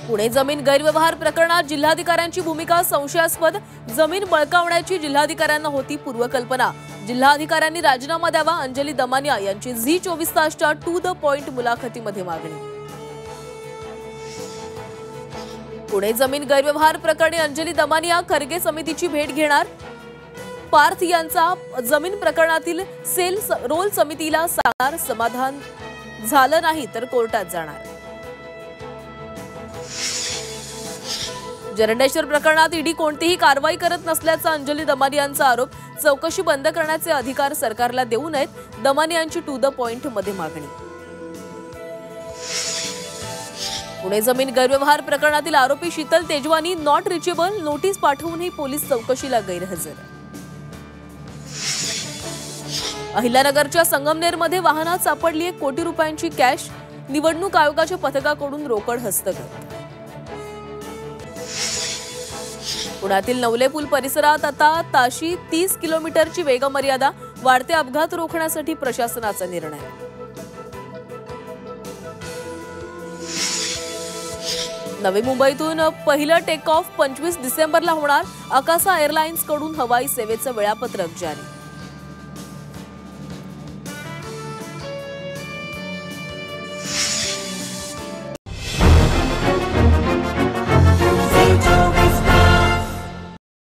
पुणे जमीन गैरव्यवहार प्रकरणात जिल्हाधिकाऱ्यांची भूमिका संशयास्पद। जमीन बळकावण्याची जिल्हाधिकाऱ्यांना होती पूर्वकल्पना। जिल्हाधिकाऱ्यांनी राजीनामा द्यावा, अंजली दमानिया यांची झी 24 तासच्या टू द पॉइंट मुलाखतीमध्ये मागणी। पुणे जमीन गैरव्यवहार प्रकरणी अंजली दमानिया खरगे समितीची भेट घेणार। पार्थ यांचा जमीन प्रकरणातील रोल समितीला सांगणार, समाधान झालं नाही तर कोर्टात जाणार। जरंडेश्वर प्रकरणात ईडी कोणतीही कारवाई करत नसल्याचा अंजली दमानियांचा आरोप। चौकशी बंद करण्याचे अधिकार सरकारला देऊ नयेत, दमानियांची टू द पॉइंट मध्ये मागणी। पुणे जमीन गैरव्यवहार प्रकरणातील आरोपी Sheetal Tejwani not reachable, notice पाठवूनही पोलीस चौकशीला गैरहजर। अहिल्यानगरच्या संगमनेरमध्ये वाहनात सापडली 1 कोटी रुपयांची कॅश, निवडणूक आयोगाच्या पथकाकडून रोकड हस्तगत। पुण्यातील नवले पूल परिसरात आता ताशी 30 किलोमीटरची वेगमर्यादा, वाढते अपघात रोखण्यासाठी प्रशासनाचा निर्णय। नवी मुंबईतून पहिलं टेक ऑफ 25 डिसेंबरला होणार, अकासा एअरलाइन्सकडून हवाई सेवेचं वेळापत्रक जारी।